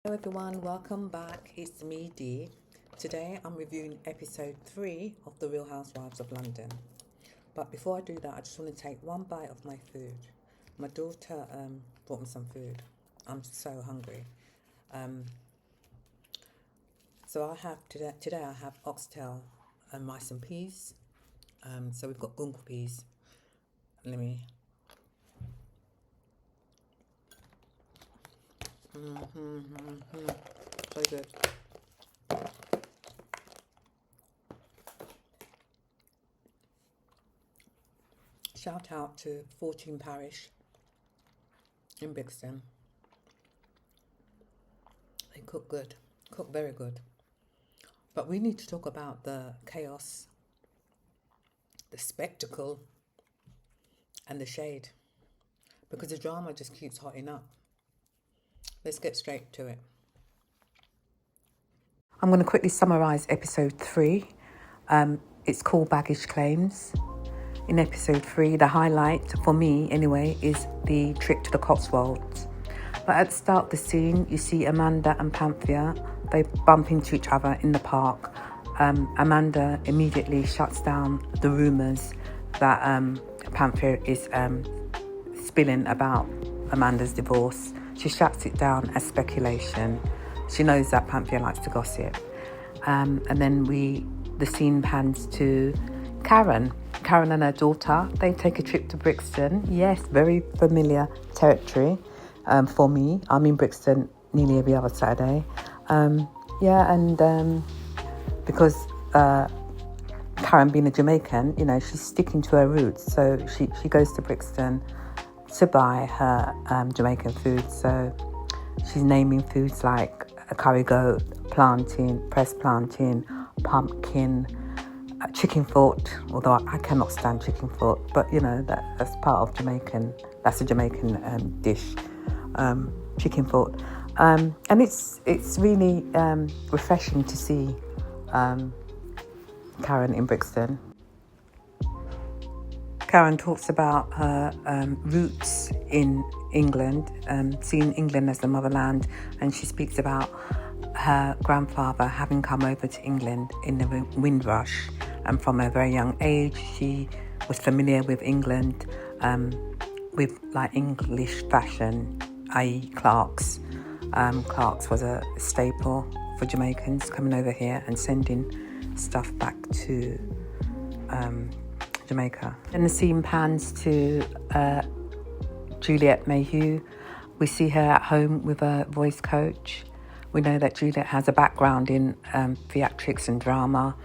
Hello everyone, welcome back. It's me, Dee. Today I'm reviewing episode 3 of the Real Housewives of London. But before I do that, I just want to take one bite of my food. My daughter brought me some food. I'm so hungry. So I have today I have oxtail and rice and peas. So we've got gungo peas. Let me. So good. Shout out to 14 Parish in Brixton. They cook good, cook very good. But we need to talk about the chaos, the spectacle, and the shade, because the drama just keeps hotting up. Let's get straight to it. I'm going to quickly summarise episode 3. It's called Baggage Claims. In episode 3, the highlight, for me anyway, is the trip to the Cotswolds. But at the start of the scene, you see Amanda and Panthea. They bump into each other in the park. Amanda immediately shuts down the rumours that Panthea is spilling about Amanda's divorce. She shuts it down as speculation. She knows that Panthea likes to gossip. And then the scene pans to Karen and her daughter. They take a trip to Brixton. Yes, very familiar territory for me. I'm in Brixton nearly every other Saturday. Because Karen being a Jamaican, she's sticking to her roots. So she goes to Brixton to buy her Jamaican food. So she's naming foods like a curry goat, plantain, pressed plantain, pumpkin, chicken foot, although I cannot stand chicken foot, but that's part of Jamaican. That's a Jamaican dish, chicken foot, and it's really refreshing to see Karen in Brixton. Karen talks about her roots in England, seeing England as the motherland, and she speaks about her grandfather having come over to England in the Windrush, and from a very young age she was familiar with England, with like English fashion, i.e. Clarks. Clarks was a staple for Jamaicans coming over here and sending stuff back to Jamaica. And the scene pans to Juliet Mayhew. We see her at home with a voice coach. We know that Juliet has a background in theatrics and drama.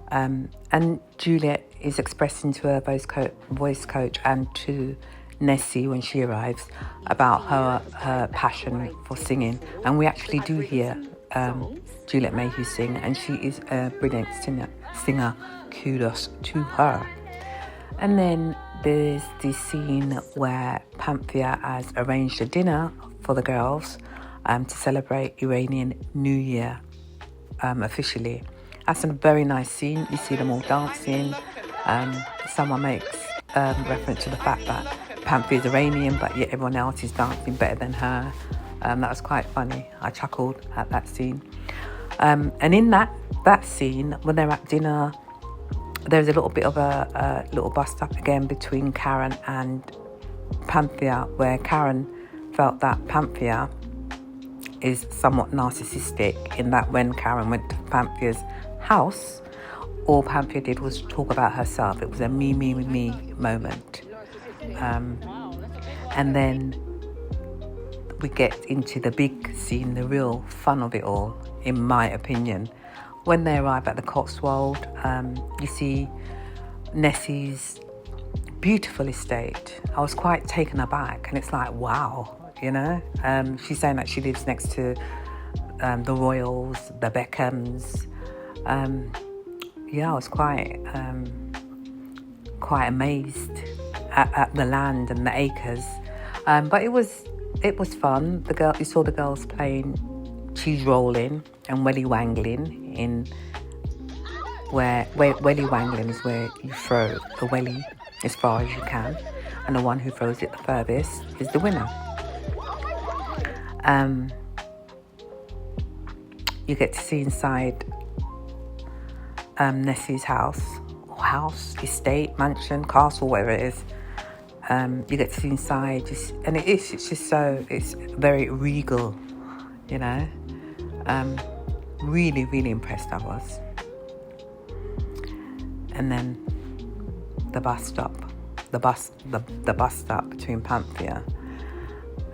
And Juliet is expressing to her voice coach and to Nessie when she arrives about her passion for singing. And we actually do hear Juliet Mayhew sing, and she is a brilliant singer. Kudos to her. And then there's the scene where Panthea has arranged a dinner for the girls to celebrate Iranian New Year officially. That's a very nice scene. You see them all dancing. Someone makes reference to the fact that Panthea is Iranian, but yet everyone else is dancing better than her. That was quite funny. I chuckled at that scene. And in that scene, when they're at dinner, there's a little bit of a little bust up again between Karen and Panthea, where Karen felt that Panthea is somewhat narcissistic, in that when Karen went to Panthea's house, all Panthea did was talk about herself. It was a me moment. And then we get into the big scene, the real fun of it all, in my opinion. When they arrive at the Cotswold, you see Nessie's beautiful estate. I was quite taken aback, and it's like, wow, She's saying that she lives next to the Royals, the Beckhams. I was quite amazed at the land and the acres. But it was fun. You saw the girls playing cheese rolling and welly wangling, where welly wangling is where you throw the welly as far as you can, and the one who throws it the furthest is the winner. You get to see inside Nessie's house, estate, mansion, castle, whatever it is. You get to see inside, and it's very regal, you know. Really, really impressed I was. And then the bus stop between Panthea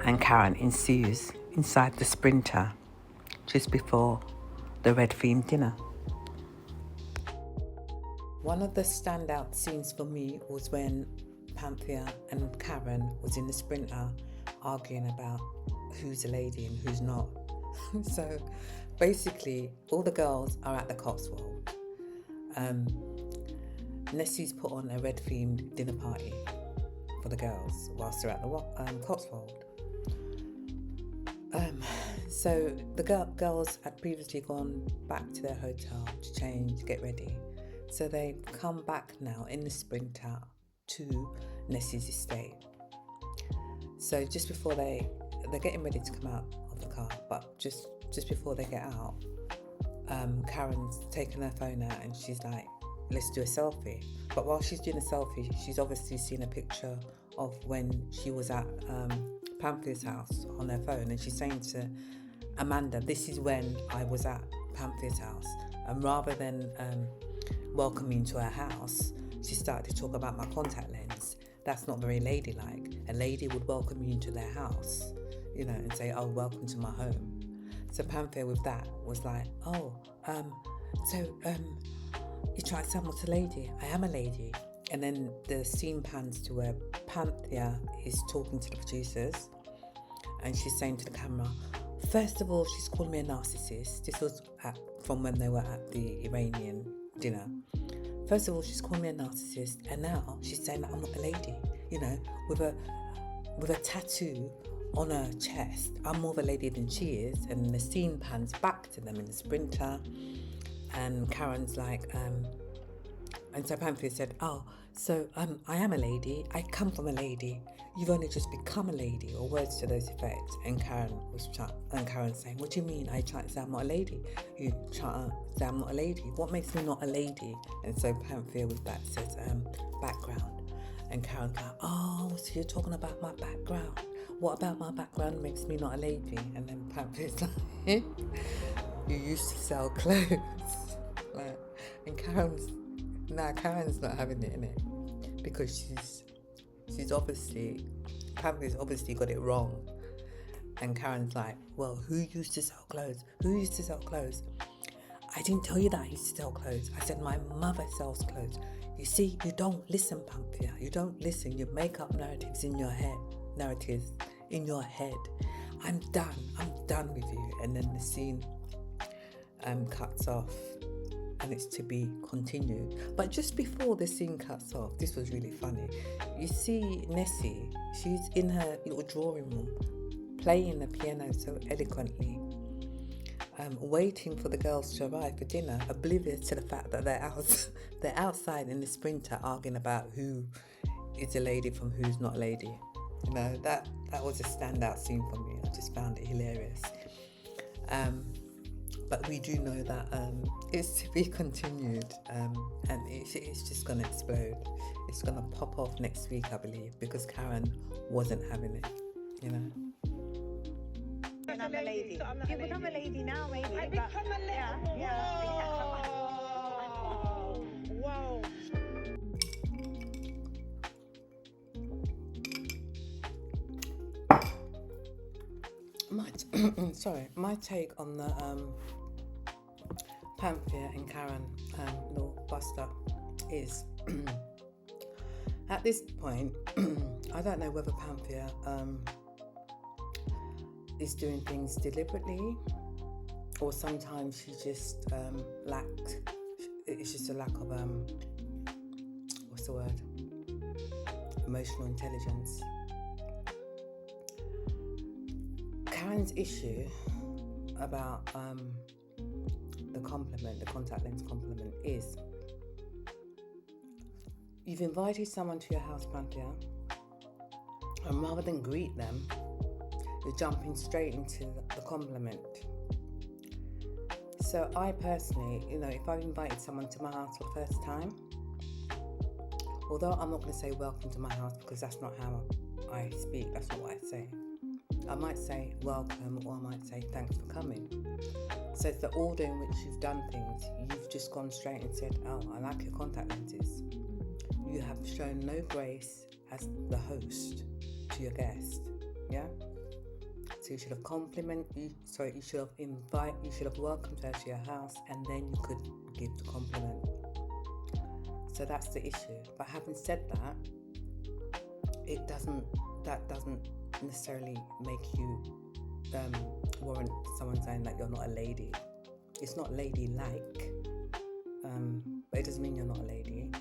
and Karen ensues inside the Sprinter just before the red themed dinner. One of the standout scenes for me was when Panthea and Karen was in the Sprinter arguing about who's a lady and who's not. So basically all the girls are at the Cotswolds. Nessie's put on a red themed dinner party for the girls whilst they're at the Cotswold. So the girls had previously gone back to their hotel to change, get ready. So they come back now in the Sprinter to Nessie's estate. So just before they're getting ready to come out of the car, but just before they get out, Karen's taken her phone out and she's like, let's do a selfie. But while she's doing a selfie, she's obviously seen a picture of when she was at Panthea's house on her phone, and she's saying to Amanda, this is when I was at Panthea's house. And rather than welcome me into her house, she started to talk about my contact lens. That's not very ladylike. A lady would welcome you into their house, you know, and say, oh, welcome to my home. So Panthea with that was like, you try to sound what's a lady? I am a lady. And then the scene pans to where Panthea is talking to the producers and she's saying to the camera, first of all, she's called me a narcissist. This was from when they were at the Iranian dinner. First of all, she's called me a narcissist, and now she's saying that I'm not a lady, you know, with a tattoo on her chest. I'm more of a lady than she is. And the scene pans back to them in the Sprinter, and Karen's like, and so Panthea said, I am a lady. I come from a lady. You've only just become a lady, or words to those effects. And Karen's saying, what do you mean? I try to say I'm not a lady. You try to say I'm not a lady. What makes me not a lady? And so Panthea with that says, background. And Karen's like, oh, so you're talking about my background. What about my background makes me not a lady? And then Panthea's like, you used to sell clothes. And Karen's not having it in it, because Panthea's obviously got it wrong. And Karen's like, well, who used to sell clothes? Who used to sell clothes? I didn't tell you that I used to sell clothes. I said my mother sells clothes. You see, you don't listen, Panthea. You don't listen. You make up narratives in your head. I'm done with you. And then the scene cuts off, and it's to be continued. But just before the scene cuts off, this was really funny. You see Nessie, she's in her little drawing room playing the piano so eloquently, waiting for the girls to arrive for dinner, oblivious to the fact that they're outside in the Sprinter arguing about who is a lady from who's not a lady. You know, that was a standout scene for me. I just found it hilarious. But we do know that it's to be continued, and it's just going to explode. It's going to pop off next week, I believe, because Karen wasn't having it, you know. I'm a lady. You become a lady now, maybe. I become a lady. Yeah. Whoa. My take on the Panthea and Karen little bust-up is at this point, I don't know whether Panthea is doing things deliberately, or sometimes she just it's just a lack of emotional intelligence. Karen's issue about the contact lens compliment, is you've invited someone to your house, Panthea, and rather than greet them, you're jumping straight into the compliment. So I personally, if I've invited someone to my house for the first time, although I'm not going to say welcome to my house because that's not how I speak, that's not what I say. I might say welcome, or I might say thanks for coming. So it's the order in which you've done things. You've just gone straight and said, oh, I like your contact lenses. You have shown no grace as the host to your guest. Yeah? So you should have you should have welcomed her to your house, and then you could give the compliment. So that's the issue. But having said that, that doesn't necessarily make you warrant someone saying that you're not a lady. It's not ladylike, but it doesn't mean you're not a lady,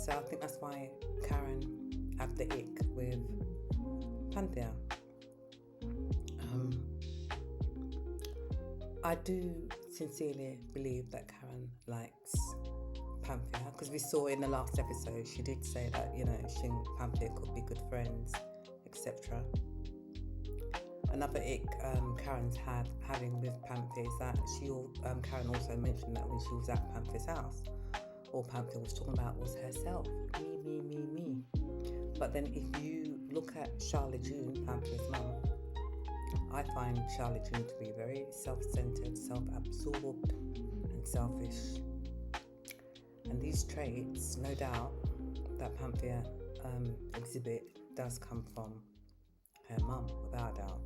so I think that's why Karen had the ick with Panthea. I do sincerely believe that Karen likes Panthea, because we saw in the last episode she did say that she and Panthea could be good friends, etc. Another ick Karen's having with Panthea is that Karen also mentioned that when she was at Panthea's house, all Panthea was talking about was herself, me. But then if you look at Charlotte June, Panthea's mum, I find Charlotte June to be very self-centered, self-absorbed and selfish. And these traits, no doubt, that Panthea exhibit does come from her mum, without a doubt.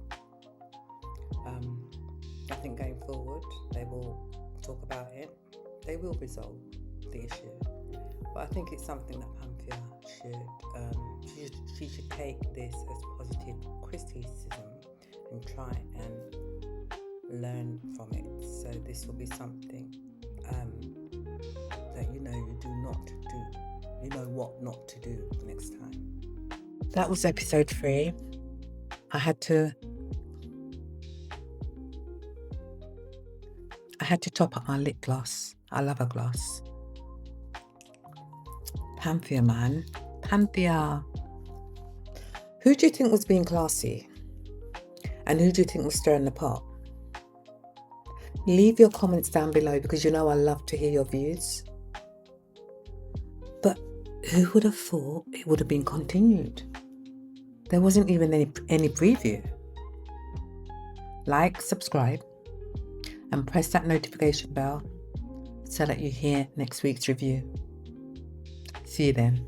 I think going forward, they will talk about it. They will resolve the issue. But I think it's something that Panthea should take this as positive criticism and try and learn from it. So this will be something that you do not do. You know what not to do next time. That was episode 3. I had to top up my lip gloss. I love a gloss. Panthea, man. Panthea. Who do you think was being classy? And who do you think was stirring the pot? Leave your comments down below, because I love to hear your views. But who would have thought it would have been continued? There wasn't even any preview. Like, subscribe, and press that notification bell so that you hear next week's review. See you then.